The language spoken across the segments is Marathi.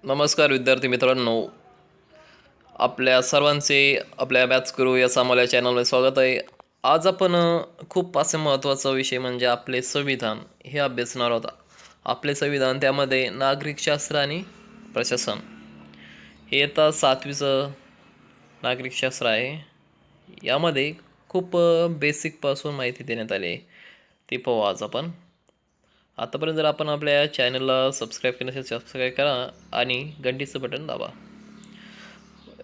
नमस्कार विद्यार्थी मित्रांनो, आपल्या सर्वांचे आपल्या अभ्यास करू या सामान्य चॅनलमध्ये स्वागत आहे. आज आपण खूप असे महत्त्वाचा विषय म्हणजे आपले संविधान हे अभ्यासणार आहोत. आपले संविधान त्यामध्ये नागरिकशास्त्र आणि प्रशासन हे आता 7वीचं नागरिकशास्त्र आहे. यामध्ये खूप बेसिकपासून माहिती देण्यात आली आहे. ती पाहू आज आपण. आतापर्यंत जर आपण आपल्या चॅनलला सबस्क्राईब केलं असेल सबस्क्राईब करा आणि घंटीचं बटन दाबा.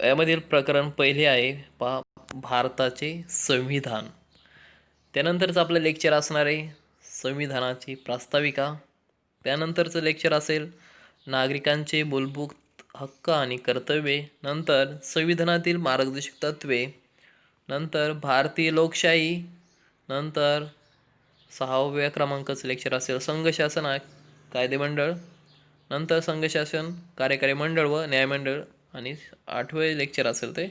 यामधील प्रकरण पहिले आहे पहा, भारताचे संविधान. त्यानंतरचं आपलं लेक्चर असणार आहे संविधानाची प्रास्ताविका. त्यानंतरचं लेक्चर असेल नागरिकांचे मूलभूत हक्क आणि कर्तव्ये. नंतर संविधानातील मार्गदर्शक तत्त्वे. नंतर भारतीय लोकशाही. नंतर 6व्या क्रमांकाचं लेक्चर असेल संघशासन कायदेमंडळ. नंतर संघशासन कार्यकारी मंडळ व न्यायमंडळ. आणि 8वे लेक्चर असेल ते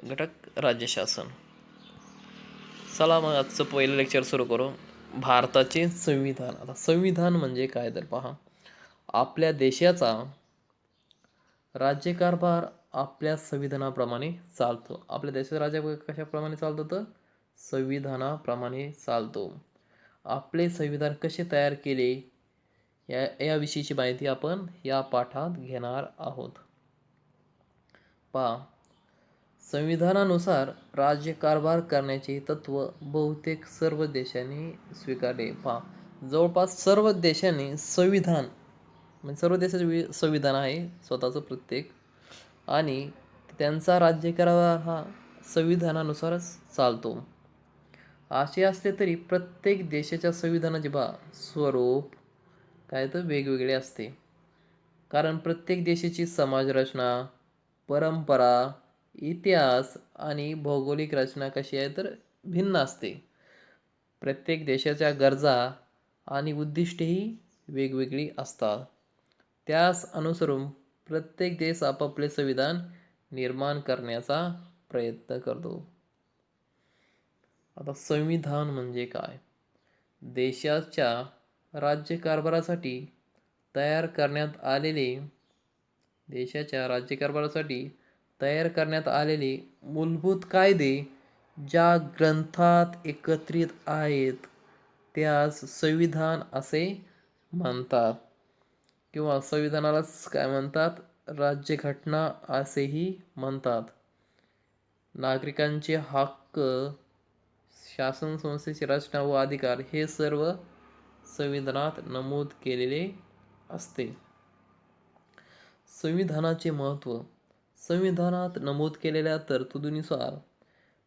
घटक राज्यशासन. चला मग आजचं पहिलं लेक्चर सुरू करू. भारताचे संविधान. आता संविधान म्हणजे काय तर पहा, आपल्या देशाचा राज्यकारभार आपल्या संविधानाप्रमाणे चालतो. आपल्या देशाचा राज्य कशाप्रमाणे चालतो तर संविधानाप्रमाणे चालतो. आपले संविधान कसे तयार केले याविषयीची माहिती आपण या पाठात घेणार आहोत. पहा, संविधानानुसार राज्यकारभार करण्याचे तत्त्व बहुतेक सर्व देशांनी स्वीकारले. पहा, जवळपास सर्व देशांनी संविधान म्हणजे सर्व देशाचे संविधान आहे स्वतःचं प्रत्येक, आणि त्यांचा राज्यकारभार हा संविधानानुसारच चालतो. असे असले तरी प्रत्येक देशाच्या संविधानाचे स्वरूप काय तर वेगवेगळे असते. कारण प्रत्येक देशाची समाजरचना, परंपरा, इतिहास आणि भौगोलिक रचना कशी आहे तर भिन्न असते. प्रत्येक देशाच्या गरजा आणि उद्दिष्टेही वेगवेगळी असतात. त्यास अनुसरून प्रत्येक देश आपापले संविधान निर्माण करण्याचा प्रयत्न करतो. आता संविधान म्हणजे काय? देशाच्या राज्यकारभारासाठी तयार करण्यात आलेले मूलभूत कायदे ज्या ग्रंथात एकत्रित आहेत त्यास संविधान असे म्हणतात, किंवा संविधानालाच काय म्हणतात, राज्यघटना असेही म्हणतात. नागरिकांचे हक्क, शासन संस्थेची रचना व अधिकार हे सर्व संविधानात नमूद केलेले असते. संविधानाचे महत्त्व. संविधानात नमूद केलेल्या तरतुदीनुसार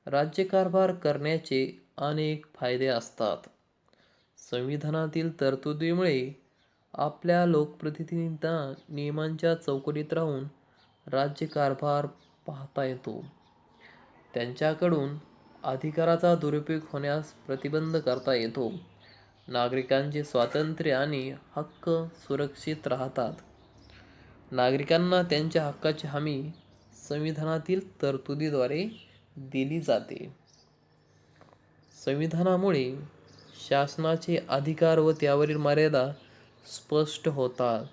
राज्यकारभार करण्याचे अनेक फायदे असतात. संविधानातील तरतुदीमुळे आपल्या लोकप्रतिनिधींना नियमांच्या चौकटीत राहून राज्यकारभार पाहता येतो. त्यांच्याकडून अधिकाराचा दुरुपयोग होण्यास प्रतिबंध करता येतो. नागरिकांचे स्वातंत्र्य आणि हक्क सुरक्षित राहतात. नागरिकांना त्यांच्या हक्काची हमी संविधानातील तरतुदीद्वारे दिली जाते. संविधानामुळे शासनाचे अधिकार व त्यावरील मर्यादा स्पष्ट होतात.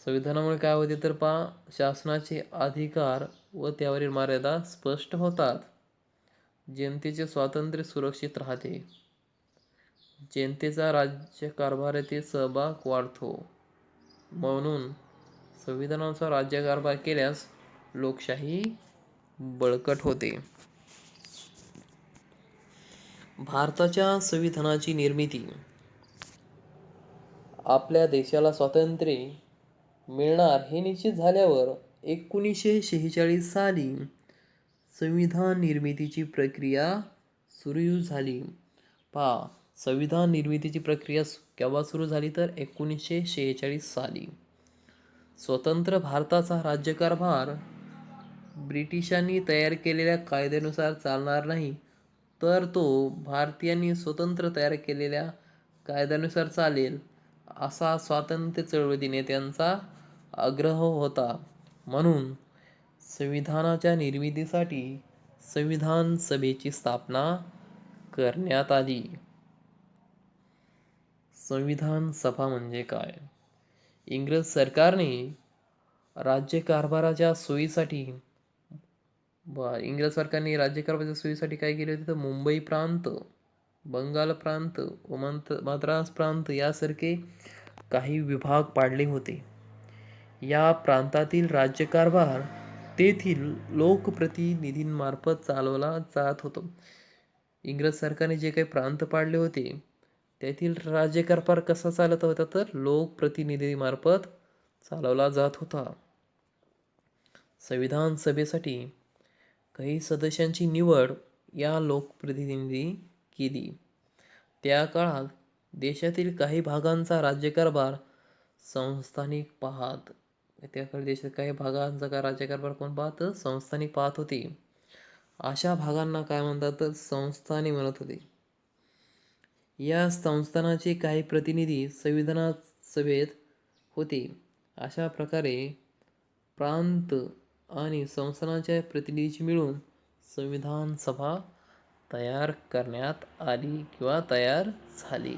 संविधानामुळे काय होते तर पहा, शासनाचे अधिकार व त्यावरील मर्यादा स्पष्ट होतात. जनतेचे स्वातंत्र्य सुरक्षित राहते. जनतेचा राज्यकारभारातील सहभाग वाढतो. म्हणून संविधानानुसार राज्यकारभार केल्यास लोकशाही बळकट होते. भारताच्या संविधानाची निर्मिती. आपल्या देशाला स्वातंत्र्य मिळणार हे निश्चित झाल्यावर 1946 साली संविधान निर्मितीची प्रक्रिया सुरू झाली. पहा, संविधान निर्मितीची प्रक्रिया केव्हा सुरू झाली तर 1946 साली. स्वतंत्र भारताचा राज्यकारभार ब्रिटिशांनी तयार केलेल्या कायद्यानुसार चालणार नाही, तर तो भारतीयांनी स्वतंत्र तयार केलेल्या कायद्यानुसार चालेल, असा स्वातंत्र्य चळवळी नेत्यांचा आग्रह होता. म्हणून संविधानाच्या निर्मितीसाठी संविधान सभेची स्थापना करण्यात आली. संविधान सभा म्हणजे काय? इंग्रज सरकारने राज्यकारभाराच्या सोयीसाठी इंग्रज सरकारने राज्यकारभाराच्या सोयीसाठी काय केले होते तर मुंबई प्रांत, बंगाल प्रांत व मद्रास प्रांत यासारखे काही विभाग पाडले होते. या प्रांतातील राज्यकारभार तेथील लोकप्रतिनिधींमार्फत चालवला जात होता. इंग्रज सरकारने जे काही प्रांत पाडले होते त्यातील राज्यकारभार कसा चालत होता तर लोकप्रतिनिधीमार्फत चालवला जात होता. संविधान सभेसाठी काही सदस्यांची निवड या लोकप्रतिनिधी केली. त्या काळात देशातील काही भागांचा राज्यकारभार संस्थानिक पाहत त्याकडे देशात काही भागांचा राज्यकारभार कोण पाहत संस्थानिक पाहत होते. अशा भागांना काय म्हणतात तर संस्थाने म्हणत होते. या संस्थानाचे काही प्रतिनिधी संविधान सभेत होते. अशा प्रकारे प्रांत आणि संस्थानाच्या प्रतिनिधींची मिळून संविधान सभा तयार करण्यात आली किंवा तयार झाली.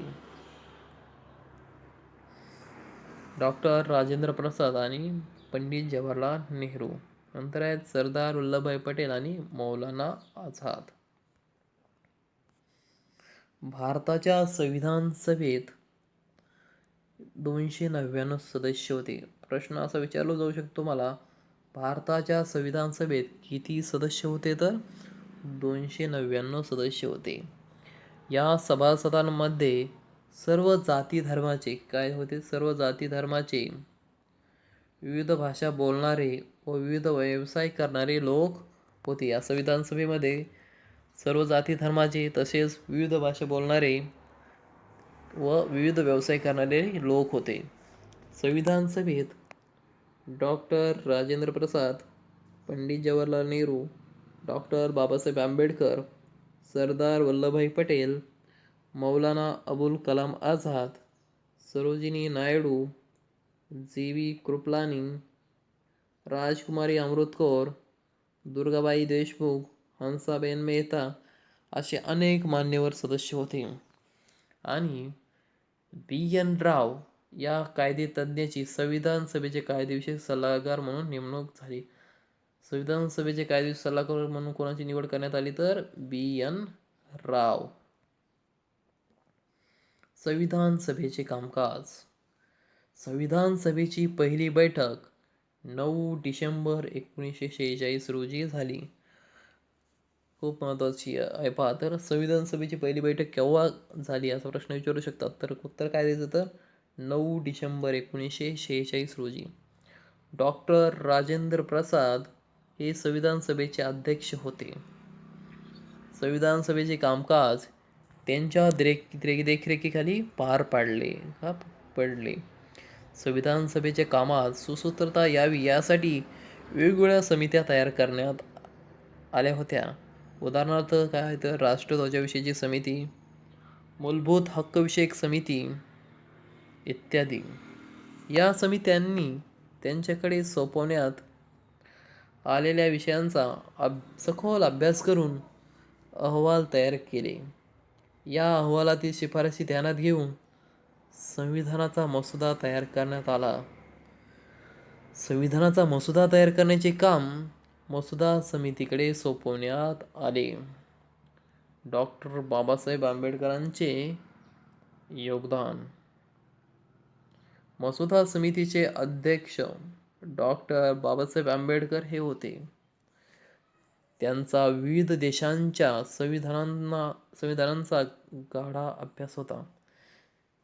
डॉक्टर राजेंद्र प्रसाद आणि पंडित जवाहरलाल नेहरू. नंतर आहेत सरदार वल्लभभाई पटेल आणि मौलाना आझाद. भारताच्या संविधान सभेत 299 सदस्य होते. प्रश्न असा विचारला जाऊ शकतो मला, भारताच्या संविधान सभेत किती सदस्य होते तर 299 सदस्य होते. या सभासदांमध्ये सर्व जाती धर्माचे काय होते सर्व जाती धर्माचे, विविध भाषा बोलणारे व विविध व्यवसाय करणारे लोक होते. या संविधान सभेमध्ये सर्व जाती धर्माचे तसेच विविध भाषा बोलणारे व विविध व्यवसाय करणारे लोक होते. संविधान सभेत डॉक्टर राजेंद्र प्रसाद, पंडित जवाहरलाल नेहरू, डॉक्टर बाबासाहेब आंबेडकर, सरदार वल्लभभाई पटेल, मौलाना अबुल कलाम आझाद, सरोजिनी नायडू, जी.व्ही. कृपलानी, राजकुमारी अमृत कौर, दुर्गाबाई देशमुख, हंसाबेन मेहता असे अनेक मान्यवर सदस्य होते. आणि बी.एन. राव या कायदेतज्ञाची संविधान सभेचे कायदेविषयक सल्लागार म्हणून नेमणूक झाली. संविधान सभेचे कायदेविषयक सल्लागार म्हणून कोणाची निवड करण्यात आली तर बी.एन. राव. संविधान सभेचे कामकाज. संविधान सभेची पहिली बैठक 9 डिसेंबर 1946 रोजी झाली. खूप महत्त्वाची आहे. पहा तर संविधान सभेची पहिली बैठक केव्हा झाली असा प्रश्न विचारू शकतात. तर उत्तर काय द्यायचं तर 9 डिसेंबर 1946 रोजी. डॉक्टर राजेंद्र प्रसाद हे संविधान सभेचे अध्यक्ष होते. संविधान सभेचे कामकाज त्यांच्या देखरेखीखाली पार पडले. संविधान सभेच्या कामात सुसूत्रता यावी यासाठी वेगवेगळ्या समित्या तयार करण्यात आल्या होत्या. उदाहरणार्थ काय तर राष्ट्रध्वजाविषयीची समिती, मूलभूत हक्कविषयक समिती इत्यादी. या समित्यांनी त्यांच्याकडे सोपवण्यात आलेल्या विषयांचा सखोल अभ्यास करून अहवाल तयार केले. या अहवालातील शिफारसी ध्यानात घेऊन संविधानाचा मसुदा तयार करण्यात आला. संविधानाचा मसुदा तयार करण्याचे काम मसुदा समितीकडे सोपवण्यात आले. डॉक्टर बाबासाहेब आंबेडकरांचे योगदान. मसुदा समितीचे अध्यक्ष डॉक्टर बाबासाहेब आंबेडकर हे होते. त्यांचा विविध देशांच्या संविधानांचा गाढा अभ्यास होता.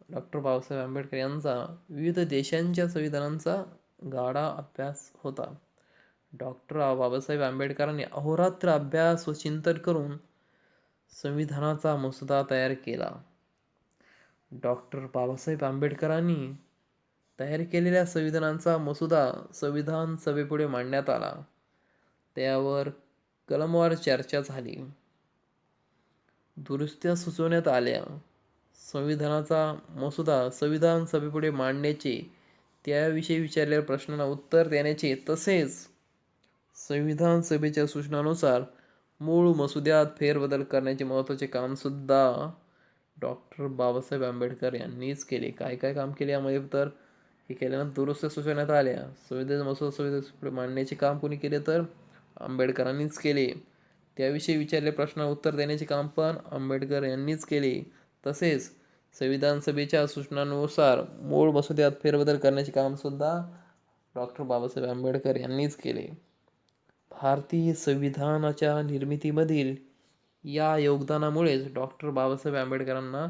डॉक्टर बाबासाहेब आंबेडकर यांचा विविध देशांच्या संविधानांचा गाढा अभ्यास होता. डॉक्टर बाबासाहेब आंबेडकरांनी अहोरात्र अभ्यास व चिंतन करून संविधानाचा मसुदा तयार केला. डॉक्टर बाबासाहेब आंबेडकरांनी तयार केलेल्या संविधानाचा मसुदा संविधान सभेपुढे मांडण्यात आला. त्यावर कलमवार चर्चा झाली, दुरुस्त्या सुचवण्यात आल्या. संविधानाचा मसुदा संविधान सभेपुढे मांडण्याचे, त्याविषयी विचारलेल्या प्रश्नांना उत्तर देण्याचे तसेच संविधान सभेच्या सूचनानुसार मूळ मसुद्यात फेरबदल करण्याचे महत्त्वाचे कामसुद्धा डॉक्टर बाबासाहेब आंबेडकर यांनीच केले. काय काय काम केले यामध्ये तर हे केल्यानंतर दुरुस्त्या सुचवण्यात आल्या. संविधान मसूदा संसदेपुढे मांडण्याचे काम कोणी केले तर आंबेडकरांनीच केले. त्याविषयी विचारलेल्या प्रश्नाला उत्तर देण्याचे काम पण आंबेडकर यांनीच केले. तसेच संविधान सभेच्या सूचनांनुसार मूळ मसुद्यात फेरबदल करण्याचे काम सुद्धा डॉक्टर बाबासाहेब आंबेडकर यांनीच केले. भारतीय संविधानाच्या निर्मितीमधील या योगदानामुळेच डॉक्टर बाबासाहेब आंबेडकरांना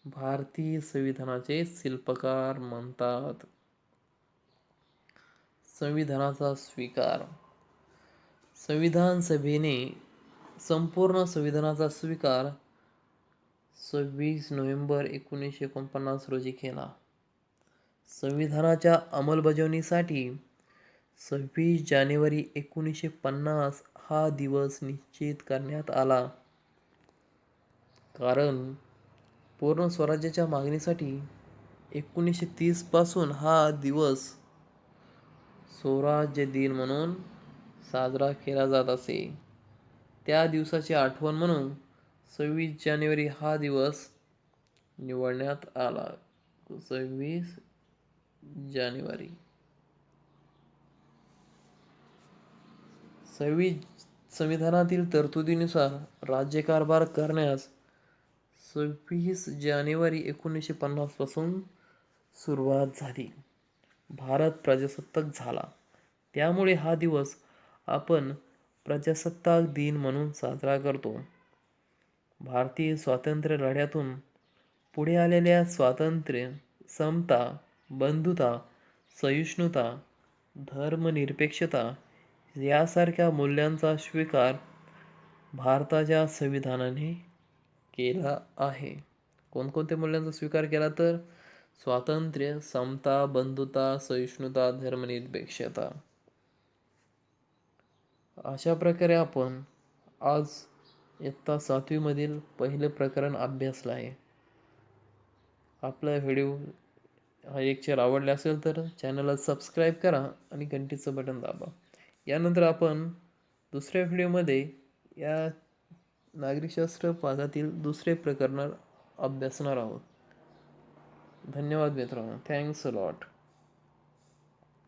भारतीय संविधानाचे शिल्पकार म्हणतात. संविधानाचा स्वीकार. संविधान सभेने संपूर्ण संविधानाचा स्वीकार 26 नोव्हेंबर 1949 रोजी केला. संविधानाच्या अंमलबजावणीसाठी 26 जानेवारी 1950 हा दिवस निश्चित करण्यात आला. कारण पूर्ण स्वराज्याच्या मागणीसाठी 1930 पासून हा दिवस स्वराज्य दिन म्हणून साजरा केला जात असे. त्या दिवसाची आठवण म्हणून 26 जानेवारी हा दिवस निवडण्यात आला. 26 जानेवारी संविधानातील तरतुदीनुसार राज्यकारभार करण्यास 26 जानेवारी 1950 पासून सुरुवात झाली. भारत प्रजासत्ताक झाला. त्यामुळे हा दिवस आपण प्रजासत्ताक दिन म्हणून साजरा करतो. भारतीय स्वातंत्र्य लढ्यातून पुढे आलेल्या स्वातंत्र्य, समता, बंधुता, सहिष्णुता, धर्मनिरपेक्षता यासारख्या मूल्यांचा स्वीकार भारताच्या संविधानाने केला आहे. कोणकोणत्या मूल्यांचा स्वीकार केला तर स्वातंत्र्य, समता, बंधुता, सहिष्णुता, धर्मनिरपेक्षता. अशा प्रकारे आपण आज इयत्ता 7वी मधील पहिले प्रकरण अभ्यासलं आहे. आपला व्हिडिओ हा लेक्चर आवडला असेल तर चॅनलला सबस्क्राईब करा आणि घंटीचं बटन दाबा. यानंतर आपण दुसऱ्या व्हिडिओमध्ये या नागरिकशास्त्र भागातील दुसरे प्रकरण अभ्यासणार आहोत. धन्यवाद मित्रांनो. Thanks a lot.